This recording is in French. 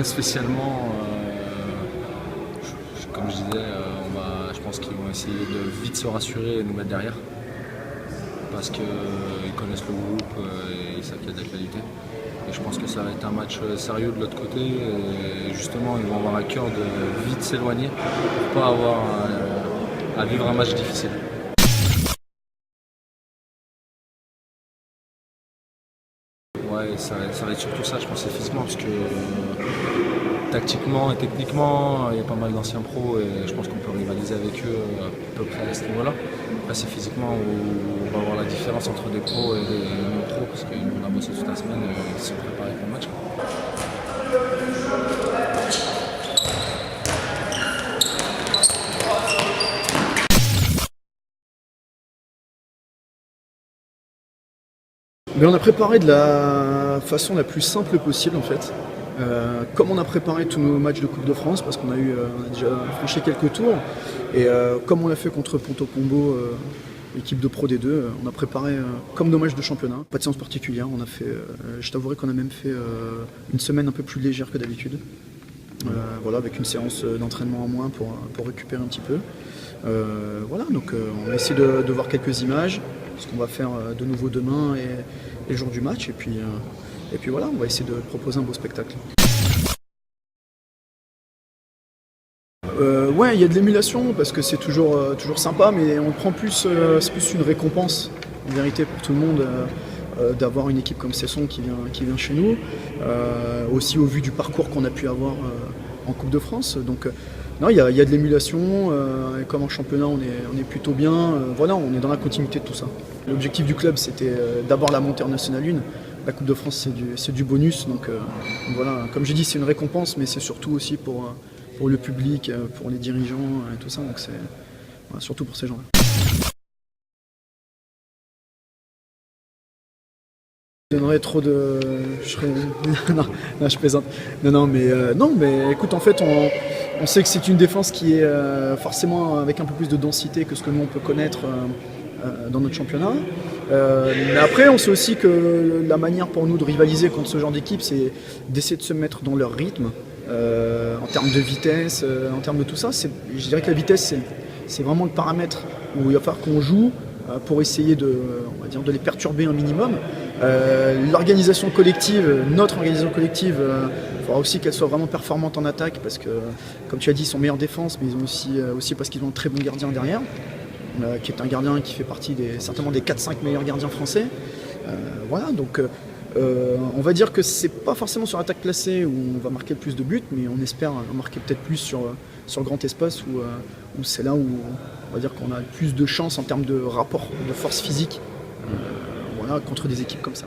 spécialement. Comme je disais, je pense qu'ils vont essayer de vite se rassurer et nous mettre derrière. Parce qu'ils connaissent le groupe et ils savent qu'il y a de la qualité. Et je pense que ça va être un match sérieux de l'autre côté. Et justement, ils vont avoir à cœur de vite s'éloigner pour pas avoir à vivre un match difficile. Ouais, ça va être surtout ça, je pense, c'est physiquement, parce que tactiquement et techniquement, il y a pas mal d'anciens pros et je pense qu'on peut rivaliser avec eux à peu près à ce niveau-là. Là, c'est physiquement où on va voir la différence entre des pros et des non-pros, parce qu'on a bossé toute la semaine et ils se sont préparés pour le match. Mais on a préparé de la façon la plus simple possible en fait. Comme on a préparé tous nos matchs de Coupe de France, parce qu'on a déjà franchi quelques tours, et comme on l'a fait contre Ponto Combo, équipe de Pro D2, on a préparé comme nos matchs de championnat. Pas de séance particulière, on a fait, je t'avouerai qu'on a même fait une semaine un peu plus légère que d'habitude. Voilà, avec une séance d'entraînement en moins pour récupérer un petit peu. Voilà, donc on va essayer de voir quelques images, ce qu'on va faire de nouveau demain et le jour du match. Et puis voilà, on va essayer de proposer un beau spectacle. Ouais, il y a de l'émulation parce que c'est toujours sympa, mais on prend plus, c'est plus une récompense en vérité pour tout le monde d'avoir une équipe comme Cesson qui vient chez nous, aussi au vu du parcours qu'on a pu avoir en Coupe de France. Donc non, il y a de l'émulation, et comme en championnat on est plutôt bien, voilà, on est dans la continuité de tout ça. L'objectif du club c'était d'abord la montée en National 1. La Coupe de France c'est du bonus, donc voilà, comme j'ai dit c'est une récompense, mais c'est surtout aussi pour le public, pour les dirigeants et tout ça, donc c'est voilà, surtout pour ces gens-là. Je donnerais trop de... non, je plaisante. Non, mais écoute, en fait, on sait que c'est une défense qui est forcément avec un peu plus de densité que ce que nous on peut connaître dans notre championnat. Mais après, on sait aussi que la manière pour nous de rivaliser contre ce genre d'équipe, c'est d'essayer de se mettre dans leur rythme. En termes de vitesse, en termes de tout ça, je dirais que la vitesse, c'est vraiment le paramètre où il va falloir qu'on joue pour essayer on va dire, de les perturber un minimum. L'organisation collective, notre organisation collective, il faudra aussi qu'elle soit vraiment performante en attaque parce que, comme tu as dit, ils sont meilleurs en défense, mais ils ont aussi parce qu'ils ont un très bon gardien derrière, qui est un gardien qui fait partie certainement des 4-5 meilleurs gardiens français. Voilà, donc on va dire que c'est pas forcément sur l'attaque placée où on va marquer le plus de buts, mais on espère marquer peut-être plus sur le grand espace où c'est là où on va dire qu'on a plus de chance en termes de rapport de force physique voilà, contre des équipes comme ça.